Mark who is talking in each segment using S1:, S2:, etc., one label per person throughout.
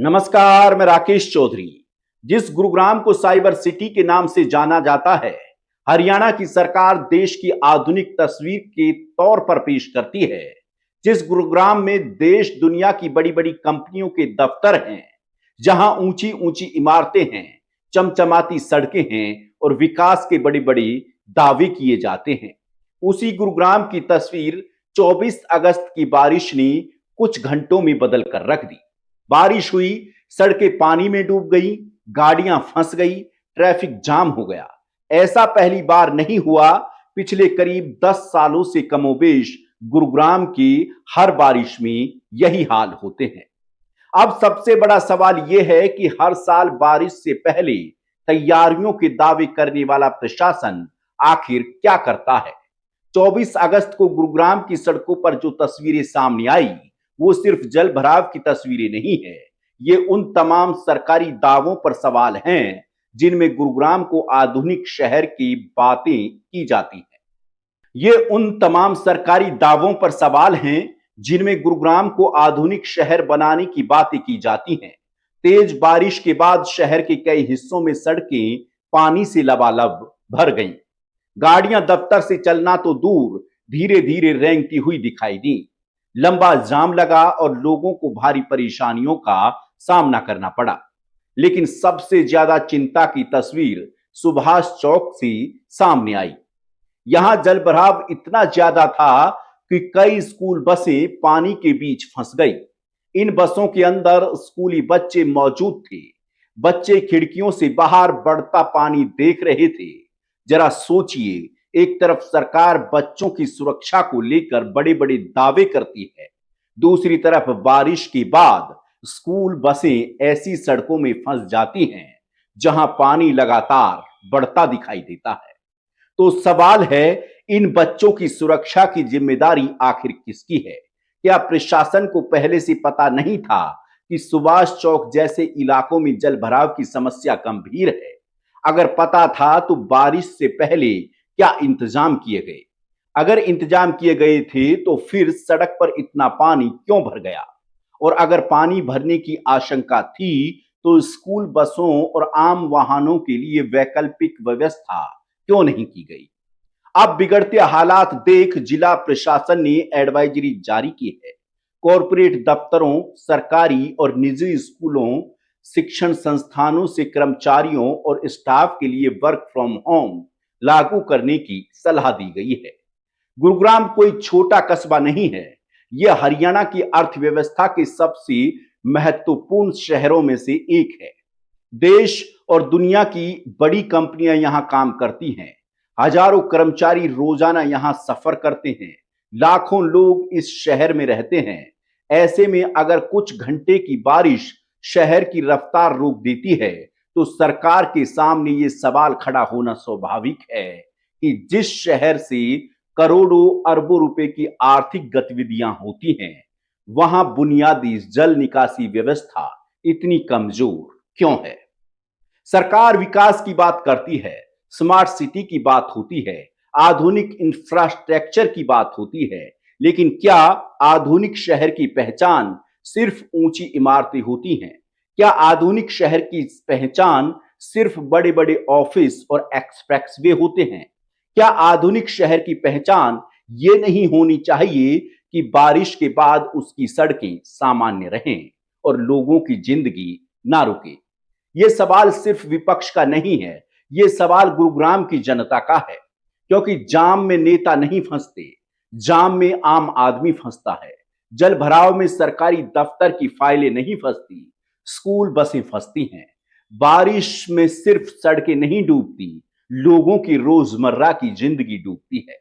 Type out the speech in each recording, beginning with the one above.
S1: नमस्कार, मैं राकेश चौधरी। जिस गुरुग्राम को साइबर सिटी के नाम से जाना जाता है, हरियाणा की सरकार देश की आधुनिक तस्वीर के तौर पर पेश करती है। जिस गुरुग्राम में देश दुनिया की बड़ी बड़ी कंपनियों के दफ्तर हैं, जहां ऊंची ऊंची इमारतें हैं, चमचमाती सड़कें हैं और विकास के बड़े बड़े दावे किए जाते हैं, उसी गुरुग्राम की तस्वीर 24 अगस्त की बारिश ने कुछ घंटों में बदल कर रख दी। बारिश हुई, सड़कें पानी में डूब गई, गाड़ियां फंस गई, ट्रैफिक जाम हो गया। ऐसा पहली बार नहीं हुआ। पिछले करीब 10 सालों से कमोबेश गुरुग्राम की हर बारिश में यही हाल होते हैं। अब सबसे बड़ा सवाल यह है कि हर साल बारिश से पहले तैयारियों के दावे करने वाला प्रशासन आखिर क्या करता है। 24 अगस्त को गुरुग्राम की सड़कों पर जो तस्वीरें सामने आई, वो सिर्फ जल भराव की तस्वीरें नहीं है। ये उन तमाम सरकारी दावों पर सवाल हैं जिनमें गुरुग्राम को आधुनिक शहर की बातें की जाती हैं। ये उन तमाम सरकारी दावों पर सवाल हैं जिनमें गुरुग्राम को आधुनिक शहर बनाने की बातें की जाती हैं। तेज बारिश के बाद शहर के कई हिस्सों में सड़कें पानी से लबालब भर गईं। गाड़ियां दफ्तर से चलना तो दूर, धीरे धीरे रेंगती हुई दिखाई दी। लंबा जाम लगा और लोगों को भारी परेशानियों का सामना करना पड़ा। लेकिन सबसे ज्यादा चिंता की तस्वीर सुभाष चौक से सामने आई। यहां जलभराव इतना ज्यादा था कि कई स्कूल बसें पानी के बीच फंस गई। इन बसों के अंदर स्कूली बच्चे मौजूद थे। बच्चे खिड़कियों से बाहर बढ़ता पानी देख रहे थे। जरा सोचिए, एक तरफ सरकार बच्चों की सुरक्षा को लेकर बड़े बड़े दावे करती है, दूसरी तरफ बारिश के बाद स्कूल बसें ऐसी सड़कों में फंस जाती हैं जहां पानी लगातार बढ़ता दिखाई देता है। तो सवाल है, इन बच्चों की सुरक्षा की जिम्मेदारी आखिर किसकी है? क्या प्रशासन को पहले से पता नहीं था कि सुभाष चौक जैसे इलाकों में जलभराव की समस्या गंभीर है? अगर पता था तो बारिश से पहले क्या इंतजाम किए गए? अगर इंतजाम किए गए थे तो फिर सड़क पर इतना पानी क्यों भर गया? और अगर पानी भरने की आशंका थी तो स्कूल बसों और आम वाहनों के लिए वैकल्पिक व्यवस्था क्यों नहीं की गई? अब बिगड़ते हालात देख जिला प्रशासन ने एडवाइजरी जारी की है। कॉरपोरेट दफ्तरों, सरकारी और निजी स्कूलों, शिक्षण संस्थानों से कर्मचारियों और स्टाफ के लिए वर्क फ्रॉम होम लागू करने की सलाह दी गई है। गुरुग्राम कोई छोटा कस्बा नहीं है। यह हरियाणा की अर्थव्यवस्था के सबसे महत्वपूर्ण शहरों में से एक है। देश और दुनिया की बड़ी कंपनियां यहां काम करती हैं। हजारों कर्मचारी रोजाना यहां सफर करते हैं। लाखों लोग इस शहर में रहते हैं। ऐसे में अगर कुछ घंटे की बारिश शहर की रफ्तार रोक देती है तो सरकार के सामने ये सवाल खड़ा होना स्वाभाविक है कि जिस शहर से करोड़ों अरबों रुपए की आर्थिक गतिविधियां होती हैं, वहां बुनियादी जल निकासी व्यवस्था इतनी कमजोर क्यों है? सरकार विकास की बात करती है, स्मार्ट सिटी की बात होती है, आधुनिक इंफ्रास्ट्रक्चर की बात होती है, लेकिन क्या आधुनिक शहर की पहचान सिर्फ ऊंची इमारतें होती हैं? क्या आधुनिक शहर की पहचान सिर्फ बड़े बड़े ऑफिस और एक्सप्रेसवे होते हैं? क्या आधुनिक शहर की पहचान ये नहीं होनी चाहिए कि बारिश के बाद उसकी सड़कें सामान्य रहें और लोगों की जिंदगी ना रुके? ये सवाल सिर्फ विपक्ष का नहीं है, ये सवाल गुरुग्राम की जनता का है। क्योंकि जाम में नेता नहीं फंसते, जाम में आम आदमी फंसता है। जल भराव में सरकारी दफ्तर की फाइलें नहीं फंसती, स्कूल बसें फंसती हैं। बारिश में सिर्फ सड़कें नहीं डूबती, लोगों की रोजमर्रा की जिंदगी डूबती है।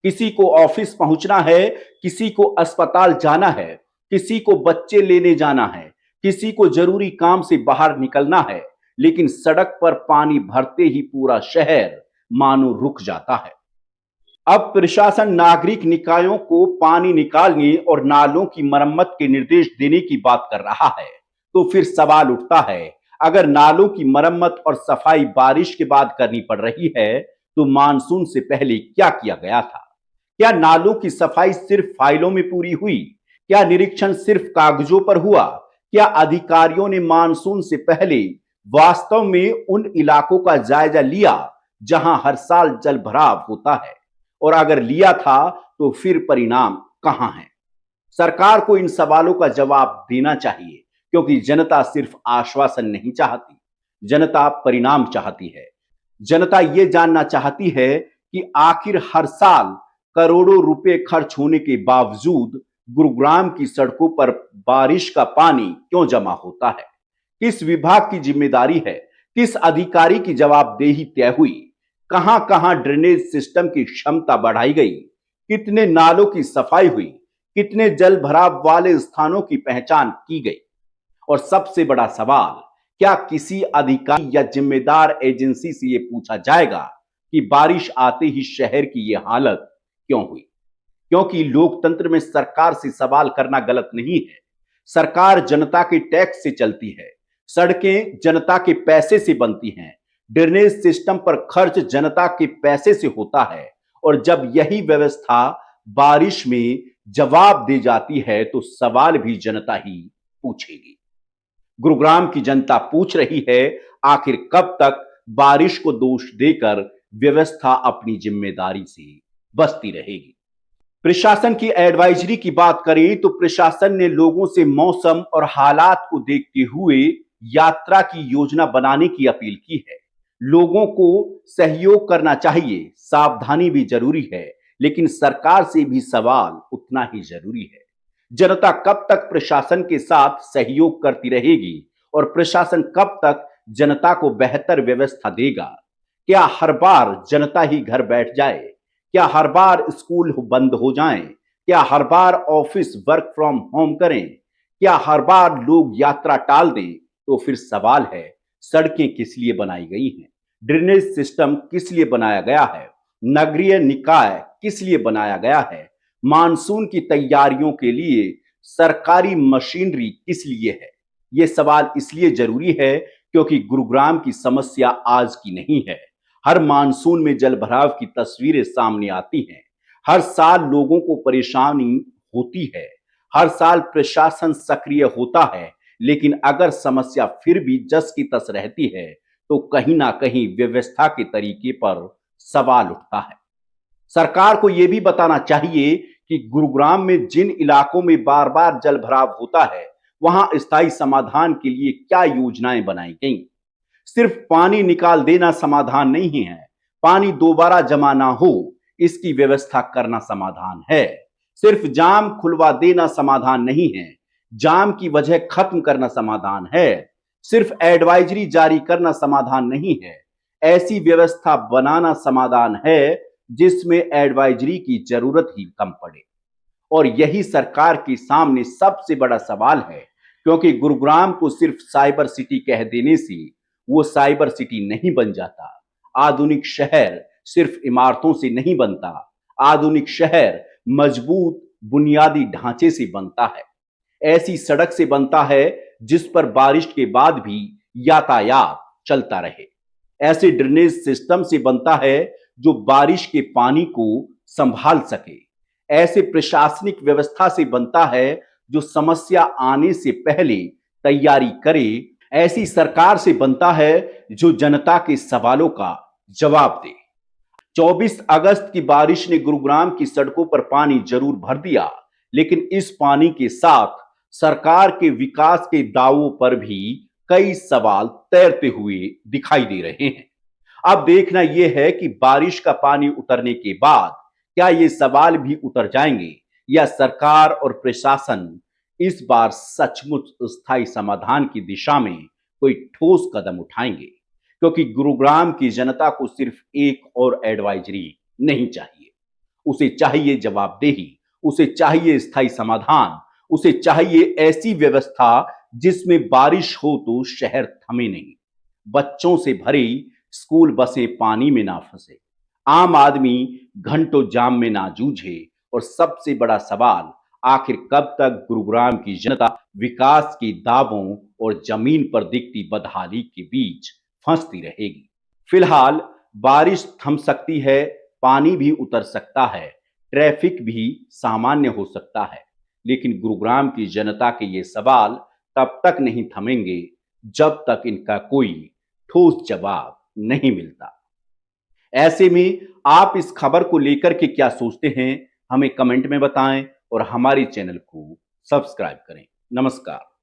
S1: किसी को ऑफिस पहुंचना है, किसी को अस्पताल जाना है, किसी को बच्चे लेने जाना है, किसी को जरूरी काम से बाहर निकलना है, लेकिन सड़क पर पानी भरते ही पूरा शहर मानो रुक जाता है। अब प्रशासन नागरिक निकायों को पानी निकालने और नालों की मरम्मत के निर्देश देने की बात कर रहा है। तो फिर सवाल उठता है, अगर नालों की मरम्मत और सफाई बारिश के बाद करनी पड़ रही है तो मानसून से पहले क्या किया गया था? क्या नालों की सफाई सिर्फ फाइलों में पूरी हुई? क्या निरीक्षण सिर्फ कागजों पर हुआ? क्या अधिकारियों ने मानसून से पहले वास्तव में उन इलाकों का जायजा लिया जहां हर साल जल भराव होता है? और अगर लिया था तो फिर परिणाम कहां है? सरकार को इन सवालों का जवाब देना चाहिए, क्योंकि जनता सिर्फ आश्वासन नहीं चाहती, जनता परिणाम चाहती है। जनता ये जानना चाहती है कि आखिर हर साल करोड़ों रुपए खर्च होने के बावजूद गुरुग्राम की सड़कों पर बारिश का पानी क्यों जमा होता है? किस विभाग की जिम्मेदारी है? किस अधिकारी की जवाबदेही तय हुई? कहां कहां ड्रेनेज सिस्टम की क्षमता बढ़ाई गई? कितने नालों की सफाई हुई? कितने जल भराव वाले स्थानों की पहचान की गई? और सबसे बड़ा सवाल, क्या किसी अधिकारी या जिम्मेदार एजेंसी से यह पूछा जाएगा कि बारिश आते ही शहर की यह हालत क्यों हुई? क्योंकि लोकतंत्र में सरकार से सवाल करना गलत नहीं है। सरकार जनता के टैक्स से चलती है, सड़कें जनता के पैसे से बनती हैं, ड्रेनेज सिस्टम पर खर्च जनता के पैसे से होता है, और जब यही व्यवस्था बारिश में जवाब दे जाती है तो सवाल भी जनता ही पूछेगी। गुरुग्राम की जनता पूछ रही है, आखिर कब तक बारिश को दोष देकर व्यवस्था अपनी जिम्मेदारी से बचती रहेगी? प्रशासन की एडवाइजरी की बात करें तो प्रशासन ने लोगों से मौसम और हालात को देखते हुए यात्रा की योजना बनाने की अपील की है। लोगों को सहयोग करना चाहिए, सावधानी भी जरूरी है, लेकिन सरकार से भी सवाल उतना ही जरूरी है। जनता कब तक प्रशासन के साथ सहयोग करती रहेगी और प्रशासन कब तक जनता को बेहतर व्यवस्था देगा? क्या हर बार जनता ही घर बैठ जाए? क्या हर बार स्कूल बंद हो जाएं? क्या हर बार ऑफिस वर्क फ्रॉम होम करें? क्या हर बार लोग यात्रा टाल दें? तो फिर सवाल है, सड़कें किस लिए बनाई गई हैं? ड्रेनेज सिस्टम किस लिए बनाया गया है? नगरीय निकाय किस लिए बनाया गया है? मानसून की तैयारियों के लिए सरकारी मशीनरी किस लिए है? ये सवाल इसलिए जरूरी है क्योंकि गुरुग्राम की समस्या आज की नहीं है। हर मानसून में जल भराव की तस्वीरें सामने आती हैं। हर साल लोगों को परेशानी होती है। हर साल प्रशासन सक्रिय होता है, लेकिन अगर समस्या फिर भी जस की तस रहती है तो कहीं ना कहीं व्यवस्था के तरीके पर सवाल उठता है। सरकार को यह भी बताना चाहिए कि गुरुग्राम में जिन इलाकों में बार बार जल भराव होता है, वहां स्थायी समाधान के लिए क्या योजनाएं बनाई गई। सिर्फ पानी निकाल देना समाधान नहीं है, पानी दोबारा जमा ना हो इसकी व्यवस्था करना समाधान है। सिर्फ जाम खुलवा देना समाधान नहीं है, जाम की वजह खत्म करना समाधान है। सिर्फ एडवाइजरी जारी करना समाधान नहीं है, ऐसी व्यवस्था बनाना समाधान है जिसमें एडवाइजरी की जरूरत ही कम पड़े। और यही सरकार के सामने सबसे बड़ा सवाल है, क्योंकि गुरुग्राम को सिर्फ साइबर सिटी कह देने से वो साइबर सिटी नहीं बन जाता। आधुनिक शहर सिर्फ इमारतों से नहीं बनता, आधुनिक शहर मजबूत बुनियादी ढांचे से बनता है। ऐसी सड़क से बनता है जिस पर बारिश के बाद भी यातायात चलता रहे। ऐसे ड्रेनेज सिस्टम से बनता है जो बारिश के पानी को संभाल सके। ऐसे प्रशासनिक व्यवस्था से बनता है जो समस्या आने से पहले तैयारी करे। ऐसी सरकार से बनता है जो जनता के सवालों का जवाब दे। 24 अगस्त की बारिश ने गुरुग्राम की सड़कों पर पानी जरूर भर दिया, लेकिन इस पानी के साथ सरकार के विकास के दावों पर भी कई सवाल तैरते हुए दिखाई दे रहे हैं। अब देखना यह है कि बारिश का पानी उतरने के बाद क्या ये सवाल भी उतर जाएंगे, या सरकार और प्रशासन इस बार सचमुच स्थायी समाधान की दिशा में कोई ठोस कदम उठाएंगे। क्योंकि गुरुग्राम की जनता को सिर्फ एक और एडवाइजरी नहीं चाहिए, उसे चाहिए जवाबदेही, उसे चाहिए स्थायी समाधान, उसे चाहिए ऐसी व्यवस्था जिसमें बारिश हो तो शहर थमे नहीं, बच्चों से भरी स्कूल बसें पानी में ना फंसे, आम आदमी घंटों जाम में ना जूझे, और सबसे बड़ा सवाल, आखिर कब तक गुरुग्राम की जनता विकास के दावों और जमीन पर दिखती बदहाली के बीच फंसती रहेगी। फिलहाल बारिश थम सकती है, पानी भी उतर सकता है, ट्रैफिक भी सामान्य हो सकता है, लेकिन गुरुग्राम की जनता के ये सवाल तब तक नहीं थमेंगे जब तक इनका कोई ठोस जवाब नहीं मिलता। ऐसे में आप इस खबर को लेकर के क्या सोचते हैं, हमें कमेंट में बताएं और हमारे चैनल को सब्सक्राइब करें। नमस्कार।